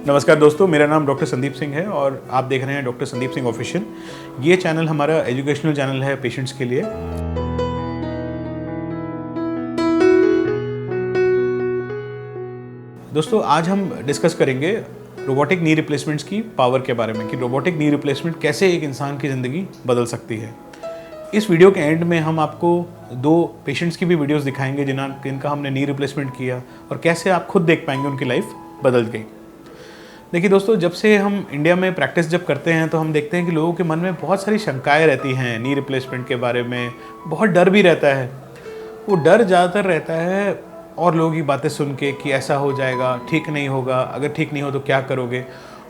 नमस्कार दोस्तों, मेरा नाम डॉक्टर संदीप सिंह है और आप देख रहे हैं डॉक्टर संदीप सिंह ऑफिशियल। ये चैनल हमारा एजुकेशनल चैनल है पेशेंट्स के लिए। दोस्तों, आज हम डिस्कस करेंगे रोबोटिक नी रिप्लेसमेंट्स की पावर के बारे में कि रोबोटिक नी रिप्लेसमेंट कैसे एक इंसान की ज़िंदगी बदल सकती है। इस वीडियो के एंड में हम आपको 2 पेशेंट्स की भी वीडियोस दिखाएंगे जिनका हमने नी रिप्लेसमेंट किया और कैसे आप खुद देख पाएंगे उनकी लाइफ बदल गई। देखिए दोस्तों, जब से हम इंडिया में प्रैक्टिस जब करते हैं तो हम देखते हैं कि लोगों के मन में बहुत सारी शंकाएं रहती हैं नी रिप्लेसमेंट के बारे में। बहुत डर भी रहता है। वो डर ज़्यादातर रहता है और लोगों की बातें सुन के कि ऐसा हो जाएगा, ठीक नहीं होगा, अगर ठीक नहीं हो तो क्या करोगे।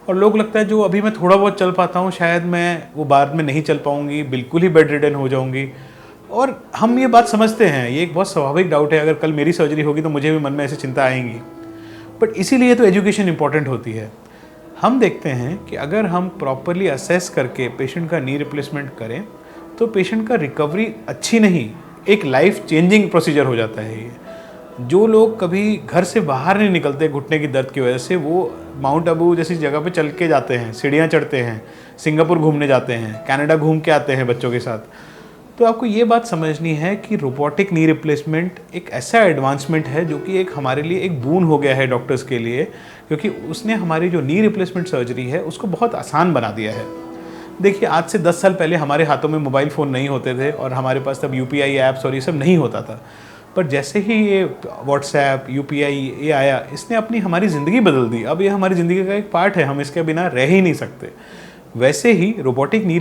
और लोग लगता है जो अभी मैं थोड़ा बहुत चल पाता हूँ शायद मैं वो बाद में नहीं चल पाऊँगी, बिल्कुल ही बेड रिडन हो जाऊँगी। और हम ये बात समझते हैं, ये एक बहुत स्वाभाविक डाउट है। अगर कल मेरी सर्जरी होगी तो मुझे भी मन में ऐसी चिंता आएंगी। बट इसीलिए तो एजुकेशन इंपॉर्टेंट होती है। हम देखते हैं कि अगर हम प्रॉपरली असेस करके पेशेंट का नी रिप्लेसमेंट करें तो पेशेंट का रिकवरी अच्छी नहीं, एक लाइफ चेंजिंग प्रोसीजर हो जाता है। ये जो लोग कभी घर से बाहर नहीं निकलते घुटने की दर्द की वजह से, वो माउंट आबू जैसी जगह पे चल के जाते हैं, सीढ़ियाँ चढ़ते हैं, सिंगापुर घूमने जाते हैं, कनाडा घूम के आते हैं बच्चों के साथ। तो आपको ये बात समझनी है कि रोबोटिक नी रिप्लेसमेंट एक ऐसा एडवांसमेंट है जो कि एक हमारे लिए एक बून हो गया है डॉक्टर्स के लिए, क्योंकि उसने हमारी जो नी रिप्लेसमेंट सर्जरी है उसको बहुत आसान बना दिया है। देखिए, आज से 10 साल पहले हमारे हाथों में मोबाइल फ़ोन नहीं होते थे और हमारे पास तब यूपीआई ऐप्स और ये सब नहीं होता था। पर जैसे ही ये व्हाट्सएप, यूपीआई ये आया, इसने अपनी हमारी ज़िंदगी बदल दी। अब ये हमारी ज़िंदगी का एक पार्ट है, हम इसके बिना रह ही नहीं सकते। वैसे ही रोबोटिक नी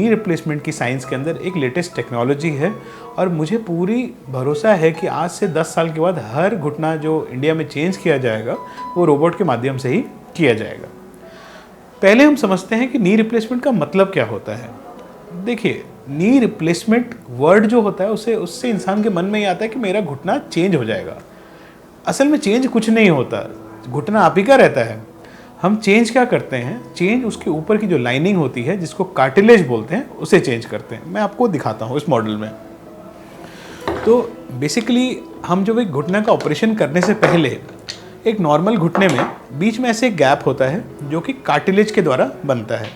रिप्लेसमेंट की साइंस के अंदर एक लेटेस्ट टेक्नोलॉजी है और मुझे पूरी भरोसा है कि आज से 10 साल के बाद हर घुटना जो इंडिया में चेंज किया जाएगा वो रोबोट के माध्यम से ही किया जाएगा। पहले हम समझते हैं कि नी रिप्लेसमेंट का मतलब क्या होता है। देखिए, नी रिप्लेसमेंट वर्ड जो होता है उससे इंसान के मन में ये आता है कि मेरा घुटना चेंज हो जाएगा। असल में चेंज कुछ नहीं होता, घुटना आप ही का रहता है। हम चेंज क्या करते हैं, चेंज उसके ऊपर की जो लाइनिंग होती है जिसको कार्टिलेज बोलते हैं उसे चेंज करते हैं। मैं आपको दिखाता हूँ इस मॉडल में। तो बेसिकली हम जब एक घुटने का ऑपरेशन करने से पहले एक नॉर्मल घुटने में बीच में ऐसे एक गैप होता है जो कि कार्टिलेज के द्वारा बनता है।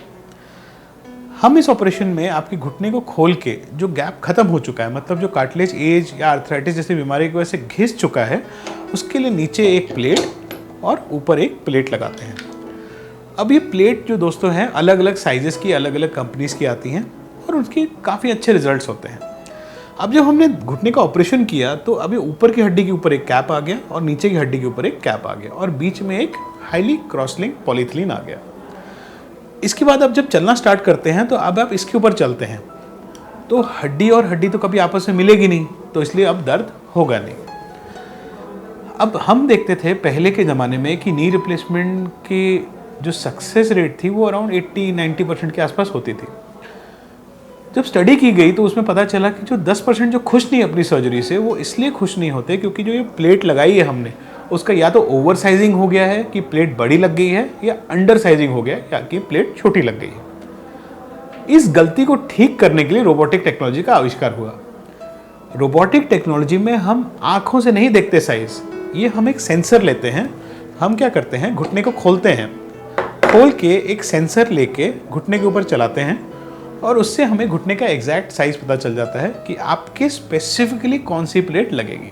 हम इस ऑपरेशन में आपके घुटने को खोल के जो गैप खत्म हो चुका है, मतलब जो कार्टिलेज एज या आर्थराइटिस जैसी बीमारी की वजह से घिस चुका है, उसके लिए नीचे एक प्लेट और ऊपर एक प्लेट लगाते हैं। अब ये प्लेट जो दोस्तों हैं अलग अलग साइजेस की, अलग अलग कंपनीज़ की आती हैं और उनके काफ़ी अच्छे रिजल्ट्स होते हैं। अब जब हमने घुटने का ऑपरेशन किया तो अभी ऊपर की हड्डी के ऊपर एक कैप आ गया और नीचे की हड्डी के ऊपर एक कैप आ गया और बीच में एक हाईली क्रॉसलिंक पॉलीथिलीन आ गया। इसके बाद अब जब चलना स्टार्ट करते हैं तो अब आप इसके ऊपर चलते हैं तो हड्डी और हड्डी तो कभी आपस में मिलेगी नहीं, तो इसलिए अब दर्द होगा नहीं। अब हम देखते थे पहले के ज़माने में कि नी रिप्लेसमेंट की जो सक्सेस रेट थी वो अराउंड 80-90% के आसपास होती थी। जब स्टडी की गई तो उसमें पता चला कि जो 10% जो खुश नहीं अपनी सर्जरी से, वो इसलिए खुश नहीं होते क्योंकि जो ये प्लेट लगाई है हमने उसका या तो ओवर साइजिंग हो गया है कि प्लेट बड़ी लग गई है, या अंडर साइजिंग हो गया या कि प्लेट छोटी लग गई है। इस गलती को ठीक करने के लिए रोबोटिक टेक्नोलॉजी का आविष्कार हुआ। रोबोटिक टेक्नोलॉजी में हम आँखों से नहीं देखते साइज, ये हम एक सेंसर लेते हैं। हम क्या करते हैं, घुटने को खोलते हैं, खोल के एक सेंसर लेके घुटने के ऊपर चलाते हैं और उससे हमें घुटने का एग्जैक्ट साइज पता चल जाता है कि आपके स्पेसिफिकली कौन सी प्लेट लगेगी।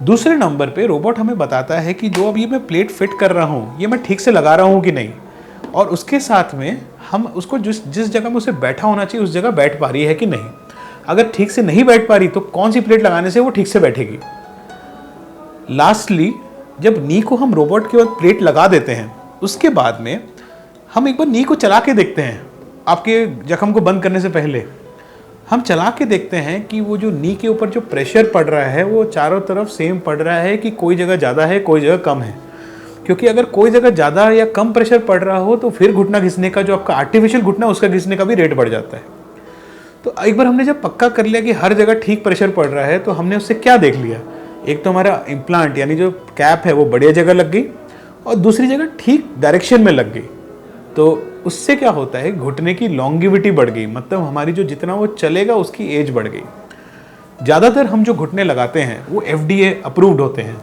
दूसरे नंबर पे रोबोट हमें बताता है कि जो अब ये मैं प्लेट फिट कर रहा हूँ ये मैं ठीक से लगा रहा हूँ कि नहीं, और उसके साथ में हम उसको जिस जगह में उसे बैठा होना चाहिए उस जगह बैठ पा रही है कि नहीं। अगर ठीक से नहीं बैठ पा रही तो कौन सी प्लेट लगाने से वो ठीक से बैठेगी। लास्टली, जब नी को हम रोबोट के बाद प्लेट लगा देते हैं उसके बाद में हम एक बार नी को चला के देखते हैं। आपके जख्म को बंद करने से पहले हम चला के देखते हैं कि वो जो नी के ऊपर जो प्रेशर पड़ रहा है वो चारों तरफ सेम पड़ रहा है कि कोई जगह ज़्यादा है कोई जगह कम है। क्योंकि अगर कोई जगह ज़्यादा या कम प्रेशर पड़ रहा हो तो फिर घुटना घिसने का, जो आपका आर्टिफिशियल घुटना उसका घिसने का भी रेट बढ़ जाता है। तो एक बार हमने जब पक्का कर लिया कि हर जगह ठीक प्रेशर पड़ रहा है तो हमने उससे क्या देख लिया, एक तो हमारा इम्प्लांट यानी जो कैप है वो बढ़िया जगह लग गई और दूसरी जगह ठीक डायरेक्शन में लग गई। तो उससे क्या होता है, घुटने की लॉन्गिविटी बढ़ गई, मतलब हमारी जो जितना वो चलेगा उसकी एज बढ़ गई। ज़्यादातर हम जो घुटने लगाते हैं वो FDA अप्रूव्ड होते हैं।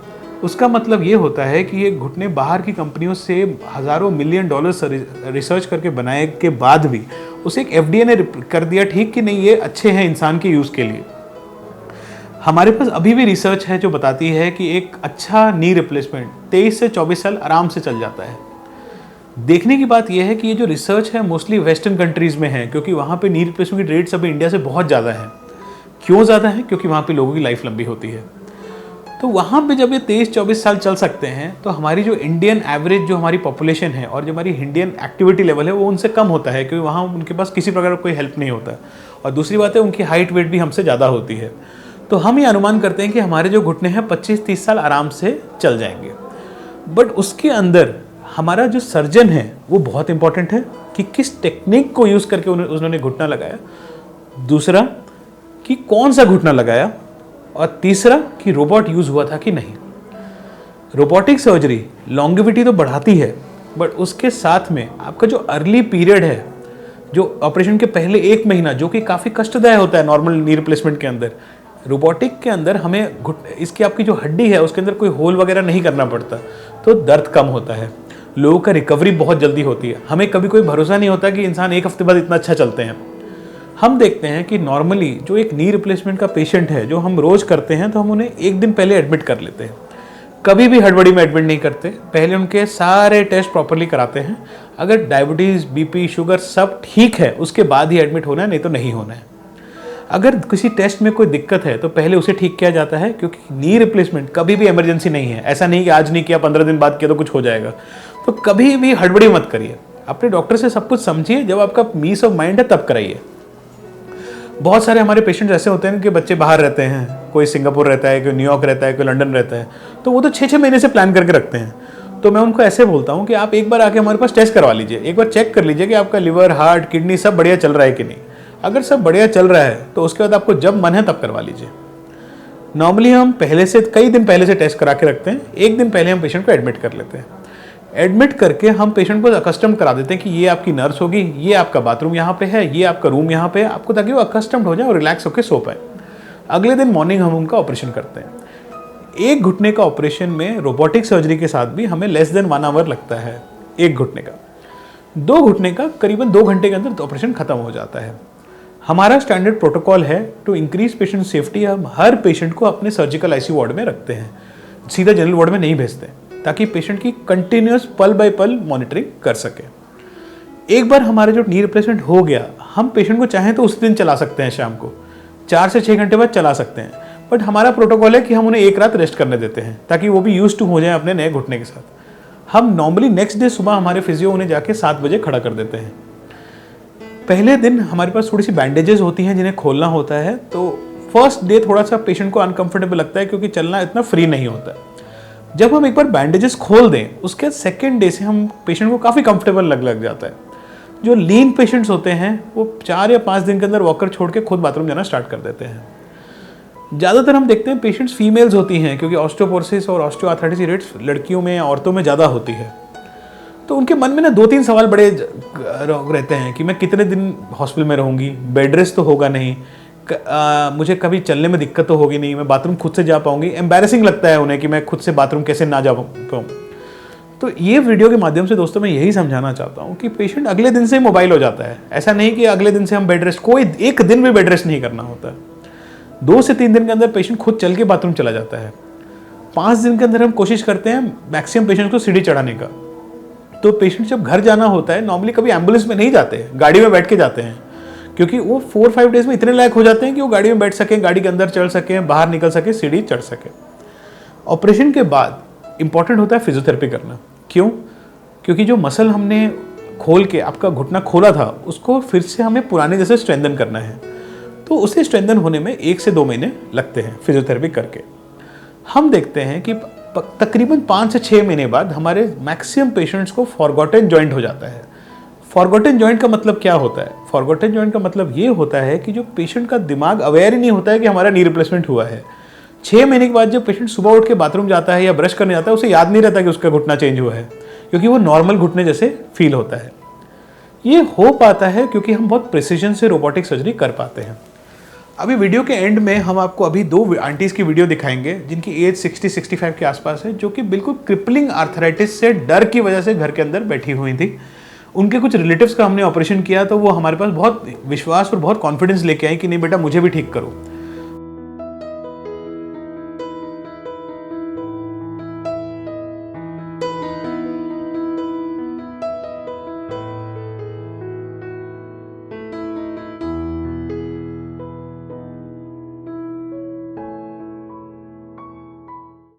उसका मतलब ये होता है कि ये घुटने बाहर की कंपनियों से हज़ारों मिलियन डॉलर्स रिसर्च करके बनाए के बाद भी उसे एक FDA ने कर दिया ठीक कि नहीं ये अच्छे हैं इंसान के यूज़ के लिए। हमारे पास अभी भी रिसर्च है जो बताती है कि एक अच्छा नी रिप्लेसमेंट 23 से 24 साल आराम से चल जाता है। देखने की बात यह है कि ये जो रिसर्च है मोस्टली वेस्टर्न कंट्रीज़ में है, क्योंकि वहाँ पे नी रिप्लेसमेंट की रेट्स अभी इंडिया से बहुत ज़्यादा है। क्यों ज़्यादा है? क्योंकि वहाँ पे लोगों की लाइफ लंबी होती है। तो वहाँ पे जब ये 23-24 साल चल सकते हैं तो हमारी जो इंडियन एवरेज जो हमारी पॉपुलेशन है और जो हमारी इंडियन एक्टिविटी लेवल है वो उनसे कम होता है, क्योंकि वहाँ उनके पास किसी प्रकार का कोई हेल्प नहीं होता। और दूसरी बात है उनकी हाइट वेट भी हमसे ज़्यादा होती है। तो हम ये अनुमान करते हैं कि हमारे जो घुटने हैं 25-30 साल आराम से चल जाएंगे। बट उसके अंदर हमारा जो सर्जन है वो बहुत इंपॉर्टेंट है कि किस टेक्निक को यूज़ करके उन्होंने घुटना लगाया, दूसरा कि कौन सा घुटना लगाया, और तीसरा कि रोबोट यूज़ हुआ था कि नहीं। रोबोटिक सर्जरी लॉन्गेविटी तो बढ़ाती है, बट उसके साथ में आपका जो अर्ली पीरियड है, जो ऑपरेशन के पहले 1 महीना जो कि काफ़ी कष्टदायक होता है नॉर्मल नी रिप्लेसमेंट के अंदर, रोबोटिक के अंदर हमें इसकी आपकी जो हड्डी है उसके अंदर कोई होल वगैरह नहीं करना पड़ता, तो दर्द कम होता है, लोगों का रिकवरी बहुत जल्दी होती है। हमें कभी कोई भरोसा नहीं होता कि इंसान 1 हफ्ते बाद इतना अच्छा चलते हैं। हम देखते हैं कि नॉर्मली जो एक नी रिप्लेसमेंट का पेशेंट है जो हम रोज़ करते हैं तो हम उन्हें 1 दिन पहले एडमिट कर लेते हैं। कभी भी हड़बड़ी में एडमिट नहीं करते, पहले उनके सारे टेस्ट प्रॉपरली कराते हैं। अगर डायबिटीज़, बीपी, शुगर सब ठीक है उसके बाद ही एडमिट होना है, नहीं तो नहीं होना है। अगर किसी टेस्ट में कोई दिक्कत है तो पहले उसे ठीक किया जाता है, क्योंकि नी रिप्लेसमेंट कभी भी इमरजेंसी नहीं है। ऐसा नहीं कि आज नहीं किया 15 दिन बाद किया तो कुछ हो जाएगा। तो कभी भी हड़बड़ी मत करिए, अपने डॉक्टर से सब कुछ समझिए, जब आपका पीस ऑफ माइंड है तब कराइए। बहुत सारे हमारे पेशेंट्स ऐसे होते हैं कि बच्चे बाहर रहते हैं, कोई सिंगापुर रहता है, कोई न्यूयॉर्क रहता है, कोई लंदन रहता है, तो वो तो 6-6 महीने से प्लान करके रखते हैं। तो मैं उनको ऐसे बोलता हूँ कि आप एक बार आके हमारे पास टेस्ट करवा लीजिए, एक बार चेक कर लीजिए कि आपका लिवर, हार्ट, किडनी सब बढ़िया चल रहा है कि नहीं। अगर सब बढ़िया चल रहा है तो उसके बाद आपको जब मन है तब करवा लीजिए। नॉर्मली हम पहले से कई दिन पहले से टेस्ट करा के रखते हैं, 1 दिन पहले हम पेशेंट को एडमिट कर लेते हैं। एडमिट करके हम पेशेंट को अकस्टम करा देते हैं कि ये आपकी नर्स होगी, ये आपका बाथरूम यहाँ पे है, ये आपका रूम यहाँ पे है, आपको, ताकि वो अकस्टम्ड हो जाए और रिलैक्स होकर सो पाए। अगले दिन मॉर्निंग हम उनका ऑपरेशन करते हैं। एक घुटने का ऑपरेशन में रोबोटिक सर्जरी के साथ भी हमें लेस देन 1 आवर लगता है एक घुटने का। 2 घुटने का करीबन 2 घंटे के अंदर ऑपरेशन खत्म हो जाता है। हमारा स्टैंडर्ड प्रोटोकॉल है टू इंक्रीज पेशेंट सेफ्टी, हम हर पेशेंट को अपने सर्जिकल ICU वार्ड में रखते हैं, सीधा जनरल वार्ड में नहीं भेजते, ताकि पेशेंट की कंटिन्यूस पल बाय पल मॉनिटरिंग कर सके। एक बार हमारा जो नी रिप्लेसमेंट हो गया, हम पेशेंट को चाहें तो उस दिन चला सकते हैं, शाम को 4 से 6 घंटे बाद चला सकते हैं। बट हमारा प्रोटोकॉल है कि हम उन्हें 1 रात रेस्ट करने देते हैं, ताकि वो भी यूज टू हो जाए अपने नए घुटने के साथ। हम नॉर्मली नेक्स्ट डे सुबह हमारे फिजियो उन्हें जाके 7 बजे खड़ा कर देते हैं। पहले दिन हमारे पास थोड़ी सी बैंडेजेस होती हैं जिन्हें खोलना होता है, तो फर्स्ट डे थोड़ा सा पेशेंट को अनकंफर्टेबल लगता है, क्योंकि चलना इतना फ्री नहीं होता। जब हम एक बार बैंडेजेस खोल दें उसके सेकेंड डे से हम पेशेंट को काफ़ी कंफर्टेबल लग जाता है। जो लीन पेशेंट्स होते हैं वो 4 या 5 दिन के अंदर वॉकर छोड़ के खुद बाथरूम जाना स्टार्ट कर देते हैं। ज़्यादातर हम देखते हैं पेशेंट्स फीमेल्स होती हैं, क्योंकि ऑस्टियोपोरोसिस और ऑस्टियोआर्थराइटिस की रेट्स लड़कियों में या औरतों में ज़्यादा होती है। तो उनके मन में ना 2-3 सवाल बड़े रहते हैं कि मैं कितने दिन हॉस्पिटल में रहूँगी, बेड रेस्ट तो होगा नहीं, मुझे कभी चलने में दिक्कत तो होगी नहीं, मैं बाथरूम खुद से जा पाऊंगी। एम्बैरेसिंग लगता है उन्हें कि मैं खुद से बाथरूम कैसे ना जा पाऊँ। तो ये वीडियो के माध्यम से दोस्तों मैं यही समझाना चाहता हूँ कि पेशेंट अगले दिन से मोबाइल हो जाता है। ऐसा नहीं कि अगले दिन से हम बेड रेस्ट, कोई 1 दिन भी बेड रेस्ट नहीं करना होता। 2 से 3 दिन के अंदर पेशेंट खुद चल के बाथरूम चला जाता है। 5 दिन के अंदर हम कोशिश करते हैं मैक्सिमम पेशेंट को सीढ़ी चढ़ाने का। तो पेशेंट जब घर जाना होता है, नॉर्मली कभी एम्बुलेंस में नहीं जाते, गाड़ी में बैठ के जाते हैं, क्योंकि वो 4-5 डेज में इतने लायक हो जाते हैं कि वो गाड़ी में बैठ सकें, गाड़ी के अंदर चल सकें, बाहर निकल सके, सीढ़ी चढ़ सके। ऑपरेशन के बाद इंपॉर्टेंट होता है फिजियोथेरेपी करना। क्यों? क्योंकि जो मसल हमने खोल के आपका घुटना खोला था उसको फिर से हमें पुराने जैसे स्ट्रेंथन करना है। तो उसे स्ट्रेंथन होने में 1 से 2 महीने लगते हैं फिजियोथेरेपी करके। हम देखते हैं कि तकरीबन 5 से 6 महीने बाद हमारे मैक्सिमम पेशेंट्स को फॉरगॉटन जॉइंट हो जाता है। फॉरगॉटन जॉइंट का मतलब क्या होता है? फॉरगॉटन जॉइंट का मतलब ये होता है कि जो पेशेंट का दिमाग अवेयर ही नहीं होता है कि हमारा नी रिप्लेसमेंट हुआ है। 6 महीने के बाद जब पेशेंट सुबह उठ के बाथरूम जाता है या ब्रश करने जाता है, उसे याद नहीं रहता कि उसका घुटना चेंज हुआ है, क्योंकि वो नॉर्मल घुटने जैसे फील होता है। ये हो पाता है क्योंकि हम बहुत प्रिसीजन से रोबोटिक सर्जरी कर पाते हैं। अभी वीडियो के एंड में हम आपको अभी दो आंटीज़ की वीडियो दिखाएंगे जिनकी एज 60-65 के आसपास है, जो कि बिल्कुल क्रिपलिंग आर्थराइटिस से डर की वजह से घर के अंदर बैठी हुई थी। उनके कुछ रिलेटिव्स का हमने ऑपरेशन किया तो वो हमारे पास बहुत विश्वास और बहुत कॉन्फिडेंस लेके आई कि नहीं बेटा मुझे भी ठीक करो।